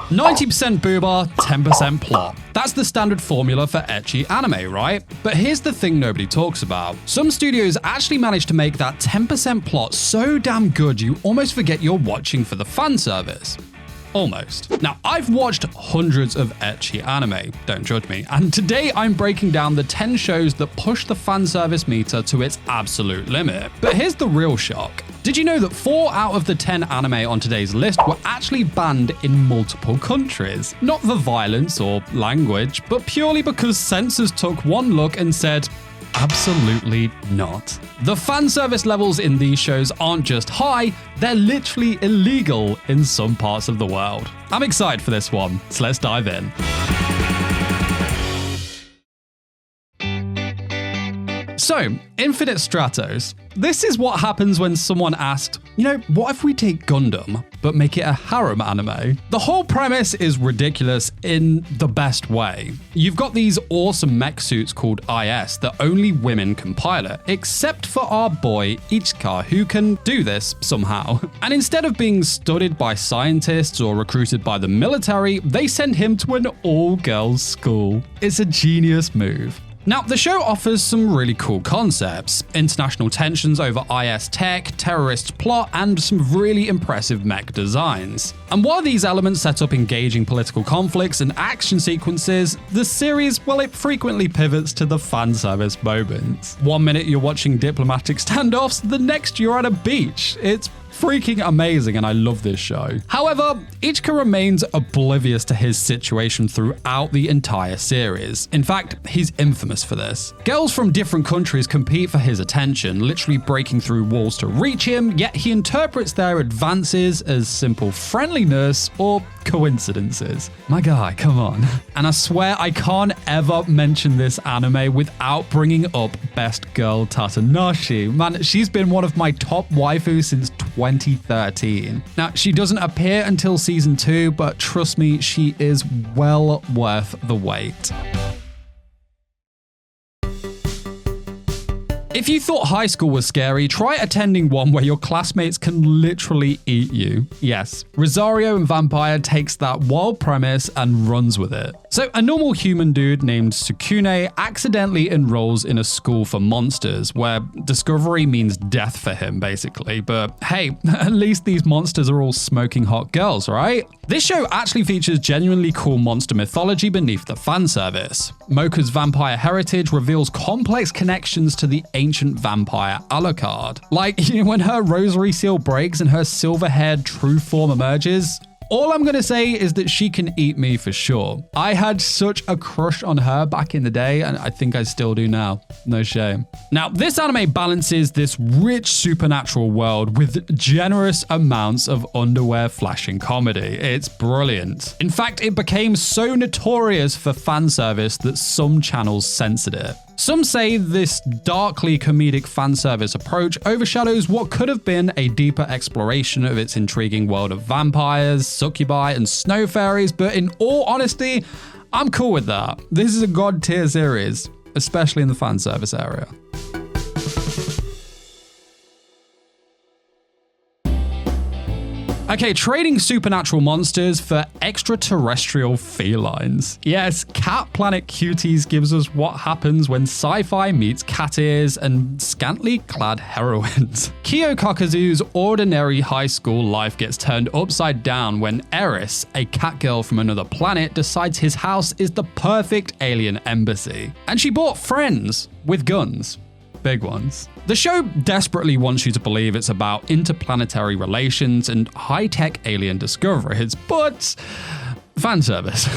90% booba, 10% plot. That's the standard formula for ecchi anime, right? But here's the thing nobody talks about. Some studios actually managed to make that 10% plot so damn good you almost forget you're watching for the fan service. Almost. Now, I've watched hundreds of ecchi anime, don't judge me, and today I'm breaking down the 10 shows that push the fan service meter to its absolute limit. But here's the real shock. Did you know that 4 out of the 10 anime on today's list were actually banned in multiple countries? Not for violence or language, but purely because censors took one look and said, absolutely not. The fan service levels in these shows aren't just high, they're literally illegal in some parts of the world. I'm excited for this one, so let's dive in. So, Infinite Stratos. This is what happens when someone asked, what if we take Gundam, but make it a harem anime? The whole premise is ridiculous in the best way. You've got these awesome mech suits called IS that only women can pilot, except for our boy Ichika, who can do this somehow. And instead of being studied by scientists or recruited by the military, they send him to an all-girls school. It's a genius move. Now, the show offers some really cool concepts: international tensions over IS tech, terrorist plot, and some really impressive mech designs. And while these elements set up engaging political conflicts and action sequences, the series, well, it frequently pivots to the fan service moments. One minute you're watching diplomatic standoffs, the next you're at a beach. It's freaking amazing, and I love this show. However, Ichika remains oblivious to his situation throughout the entire series. In fact, he's infamous for this. Girls from different countries compete for his attention, literally breaking through walls to reach him, yet he interprets their advances as simple friendliness or coincidences. My guy, come on. And I swear I can't ever mention this anime without bringing up Best Girl Tatanashi. Man, she's been one of my top waifus since 2013. Now, she doesn't appear until season 2, but trust me, she is well worth the wait. If you thought high school was scary, try attending one where your classmates can literally eat you. Yes, Rosario and Vampire takes that wild premise and runs with it. So a normal human dude named Sukune accidentally enrolls in a school for monsters, where discovery means death for him, basically. But hey, at least these monsters are all smoking hot girls, right? This show actually features genuinely cool monster mythology beneath the fan service. Mocha's vampire heritage reveals complex connections to the ancient vampire Alucard. Like, when her rosary seal breaks and her silver-haired true form emerges, all I'm gonna say is that she can eat me for sure. I had such a crush on her back in the day, and I think I still do now. No shame. Now, this anime balances this rich supernatural world with generous amounts of underwear flashing comedy. It's brilliant. In fact, it became so notorious for fan service that some channels censored it. Some say this darkly comedic fan service approach overshadows what could have been a deeper exploration of its intriguing world of vampires, succubi, and snow fairies, but in all honesty, I'm cool with that. This is a god tier series, especially in the fan service area. Okay, trading supernatural monsters for extraterrestrial felines. Yes, Cat Planet Cuties gives us what happens when sci-fi meets cat ears and scantily clad heroines. Kyo Kakuzu's ordinary high school life gets turned upside down when Eris, a cat girl from another planet, decides his house is the perfect alien embassy. And she bought friends with guns. Big ones. The show desperately wants you to believe it's about interplanetary relations and high-tech alien discoveries, but fan service.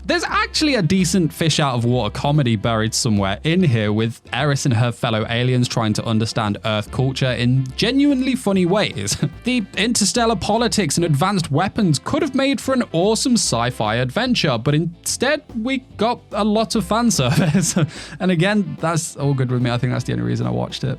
There's actually a decent fish out of water comedy buried somewhere in here, with Eris and her fellow aliens trying to understand Earth culture in genuinely funny ways. The interstellar politics and advanced weapons could have made for an awesome sci-fi adventure, but instead we got a lot of fan service. And again, that's all good with me. I think that's the only reason I watched it.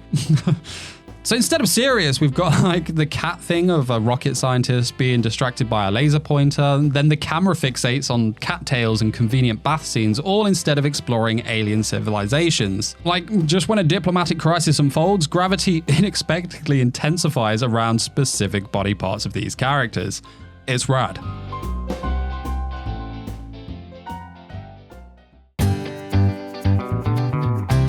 So instead of serious, we've got like the cat thing of a rocket scientist being distracted by a laser pointer, and then the camera fixates on cattails and convenient bath scenes, all instead of exploring alien civilizations. Like, just when a diplomatic crisis unfolds, gravity unexpectedly intensifies around specific body parts of these characters. It's rad.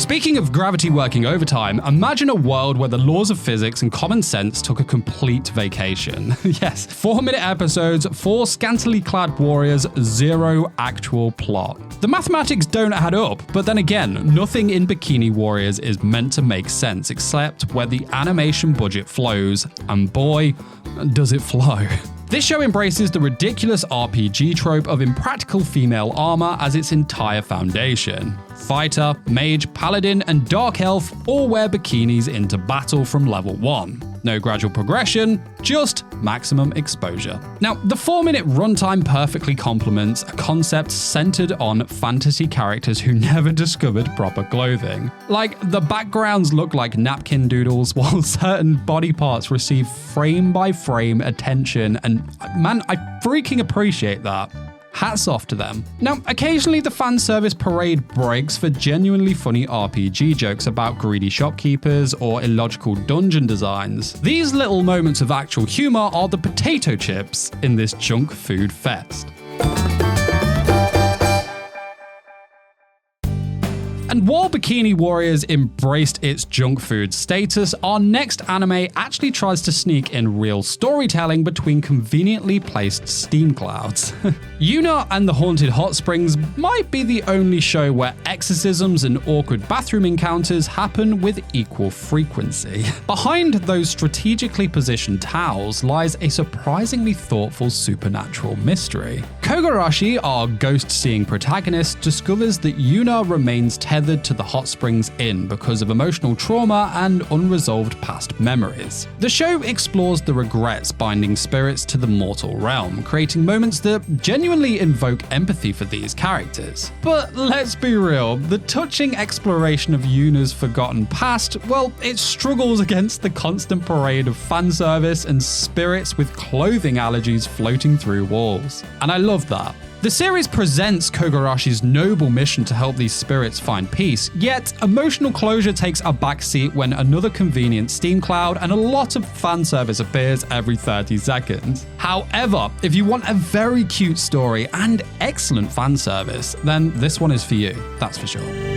Speaking of gravity working overtime, imagine a world where the laws of physics and common sense took a complete vacation. Yes, 4-minute episodes, 4 scantily clad warriors, 0 actual plot. The mathematics don't add up, but then again, nothing in Bikini Warriors is meant to make sense except where the animation budget flows, and boy, does it flow. This show embraces the ridiculous RPG trope of impractical female armor as its entire foundation. Fighter, mage, paladin, and dark elf all wear bikinis into battle from level 1. No gradual progression, just maximum exposure. Now, the 4-minute runtime perfectly complements a concept centered on fantasy characters who never discovered proper clothing. Like, the backgrounds look like napkin doodles while certain body parts receive frame-by-frame attention, and man, I freaking appreciate that. Hats off to them. Now, occasionally the fan service parade breaks for genuinely funny RPG jokes about greedy shopkeepers or illogical dungeon designs. These little moments of actual humor are the potato chips in this junk food fest. And while Bikini Warriors embraced its junk food status, our next anime actually tries to sneak in real storytelling between conveniently placed steam clouds. Yuna and the Haunted Hot Springs might be the only show where exorcisms and awkward bathroom encounters happen with equal frequency. Behind those strategically positioned towels lies a surprisingly thoughtful supernatural mystery. Kogarashi, our ghost-seeing protagonist, discovers that Yuna remains tethered to the hot springs inn because of emotional trauma and unresolved past memories. The show explores the regrets binding spirits to the mortal realm, creating moments that genuinely invoke empathy for these characters. But let's be real, the touching exploration of Yuna's forgotten past, well, it struggles against the constant parade of fan service and spirits with clothing allergies floating through walls. And I love that. The series presents Kogarashi's noble mission to help these spirits find peace, yet emotional closure takes a backseat when another convenient steam cloud and a lot of fan service appears every 30 seconds. However, if you want a very cute story and excellent fan service, then this one is for you, that's for sure.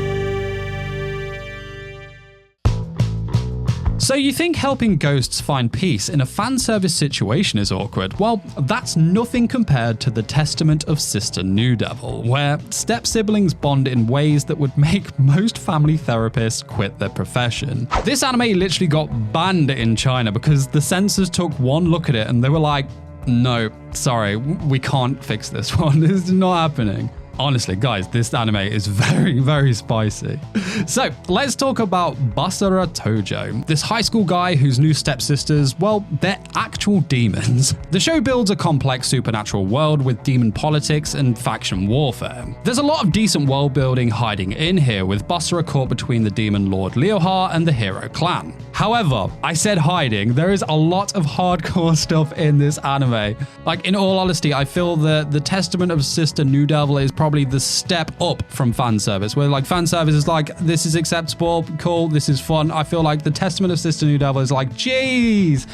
So you think helping ghosts find peace in a fan service situation is awkward? Well, that's nothing compared to the testament of Sister Newevil, where step-siblings bond in ways that would make most family therapists quit their profession. This anime literally got banned in China because the censors took one look at it and they were like, no, sorry, we can't fix this one. This is not happening. Honestly, guys, this anime is very, very spicy. So, let's talk about Basara Tojo, this high school guy whose new stepsisters, well, they're actual demons. The show builds a complex supernatural world with demon politics and faction warfare. There's a lot of decent world building hiding in here, with Basara caught between the demon lord Leohar and the hero clan. However, I said hiding, there is a lot of hardcore stuff in this anime. Like, in all honesty, I feel that the testament of Sister Newevil is probably the step up from fan service, where like fan service is like, this is acceptable, cool, this is fun. I feel like the testament of Sister Newevil is like, geez,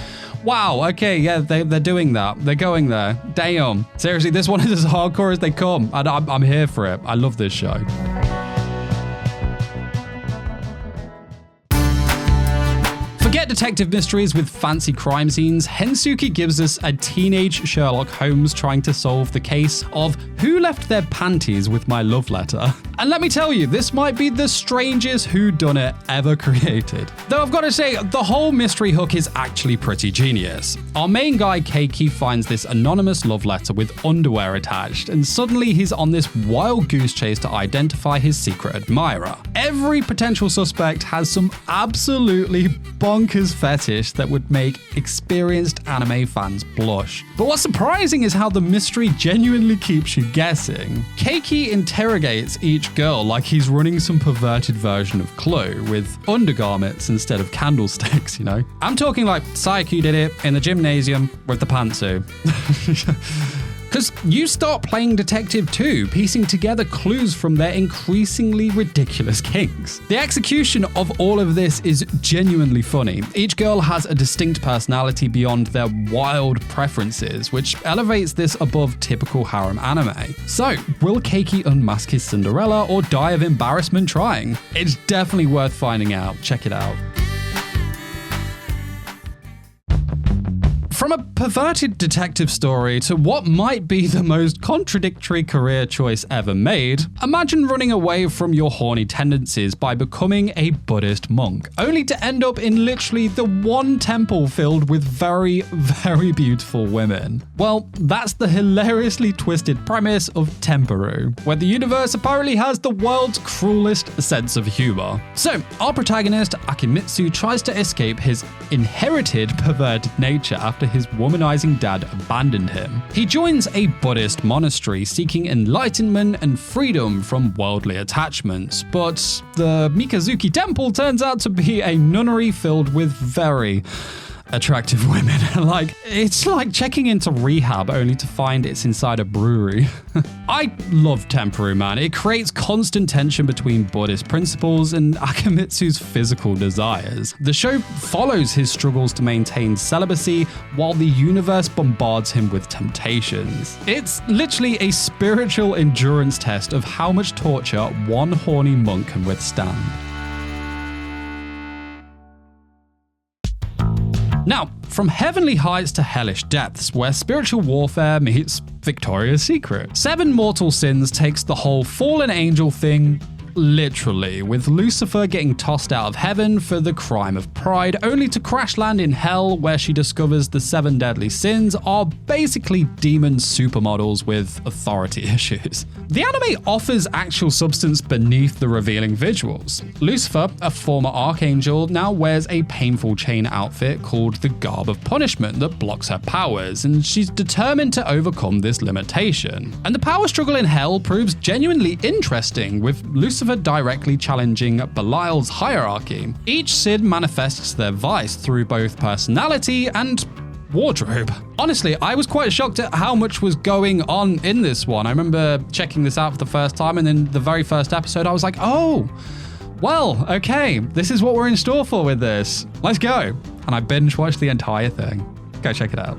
wow, okay, yeah, they're doing that. They're going there. Damn. Seriously, this one is as hardcore as they come. And I'm here for it. I love this show. Forget detective mysteries with fancy crime scenes. Hensuki gives us a teenage Sherlock Holmes trying to solve the case of who left their panties with my love letter. And let me tell you, this might be the strangest whodunit ever created. Though I've got to say, the whole mystery hook is actually pretty genius. Our main guy, Keiki, finds this anonymous love letter with underwear attached, and suddenly he's on this wild goose chase to identify his secret admirer. Every potential suspect has some absolutely bonkers fetish that would make experienced anime fans blush. But what's surprising is how the mystery genuinely keeps you guessing. Keiki interrogates each girl like he's running some perverted version of Clue with undergarments instead of candlesticks, you know? I'm talking like Sayaki did it in the gymnasium with the pantsuit. Because you start playing detective too, piecing together clues from their increasingly ridiculous kinks. The execution of all of this is genuinely funny. Each girl has a distinct personality beyond their wild preferences, which elevates this above typical harem anime. So, will Keiki unmask his Cinderella or die of embarrassment trying? It's definitely worth finding out. Check it out. From a perverted detective story to what might be the most contradictory career choice ever made, imagine running away from your horny tendencies by becoming a Buddhist monk, only to end up in literally the one temple filled with very, very beautiful women. Well, that's the hilariously twisted premise of Temperu, where the universe apparently has the world's cruelest sense of humor. So, our protagonist, Akimitsu, tries to escape his inherited perverted nature after his womanizing dad abandoned him. He joins a Buddhist monastery seeking enlightenment and freedom from worldly attachments, but the Mikazuki temple turns out to be a nunnery filled with very attractive women. It's like checking into rehab only to find it's inside a brewery. I love Temperu, man. It creates constant tension between Buddhist principles and Akimitsu's physical desires. The show follows his struggles to maintain celibacy while the universe bombards him with temptations. It's literally a spiritual endurance test of how much torture one horny monk can withstand. Now, from heavenly heights to hellish depths, where spiritual warfare meets Victoria's Secret. Seven Mortal Sins takes the whole fallen angel thing literally, with Lucifer getting tossed out of heaven for the crime of pride, only to crash land in hell, where she discovers the seven deadly sins are basically demon supermodels with authority issues. The anime offers actual substance beneath the revealing visuals. Lucifer, a former archangel, now wears a painful chain outfit called the Garb of Punishment that blocks her powers, and she's determined to overcome this limitation. And the power struggle in hell proves genuinely interesting, with Lucifer directly challenging Belial's hierarchy. Each sin manifests their vice through both personality and wardrobe. Honestly, I was quite shocked at how much was going on in this one. I remember checking this out for the first time, and in the very first episode, I was like, oh, well, okay, this is what we're in store for with this. Let's go. And I binge watched the entire thing. Go check it out.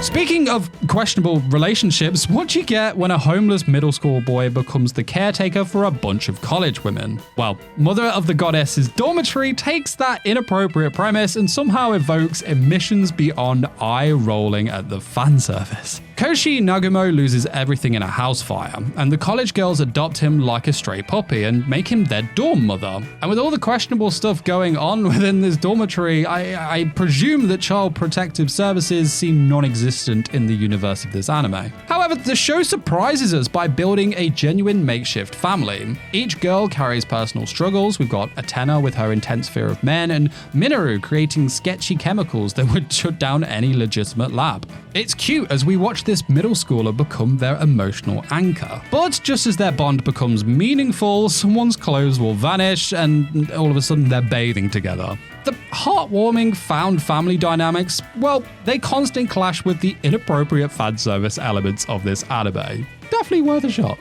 Speaking of questionable relationships, what do you get when a homeless middle school boy becomes the caretaker for a bunch of college women? Well, Mother of the Goddess's Dormatory takes that inappropriate premise and somehow evokes emissions beyond eye-rolling at the fan service. Koshi Nagumo loses everything in a house fire, and the college girls adopt him like a stray puppy and make him their dorm mother. And with all the questionable stuff going on within this dormitory, I presume that child protective services seem non-existent in the universe of this anime. However, the show surprises us by building a genuine makeshift family. Each girl carries personal struggles. We've got Atena with her intense fear of men, and Minoru creating sketchy chemicals that would shut down any legitimate lab. It's cute as we watch this middle schooler become their emotional anchor. But just as their bond becomes meaningful, someone's clothes will vanish and all of a sudden they're bathing together. The heartwarming found family dynamics, well, they constantly clash with the inappropriate fan service elements of this anime. Definitely worth a shot.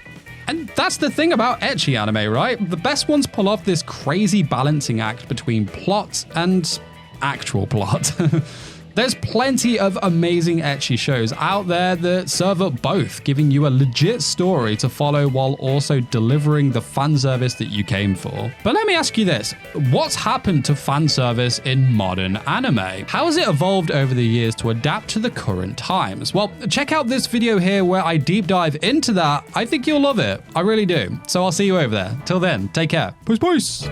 And that's the thing about ecchi anime, right? The best ones pull off this crazy balancing act between plot and actual plot. There's plenty of amazing ecchi shows out there that serve up both, giving you a legit story to follow while also delivering the fan service that you came for. But let me ask you this, what's happened to fan service in modern anime? How has it evolved over the years to adapt to the current times? Well, check out this video here where I deep dive into that. I think you'll love it. I really do. So I'll see you over there. Till then, take care. Peace, peace.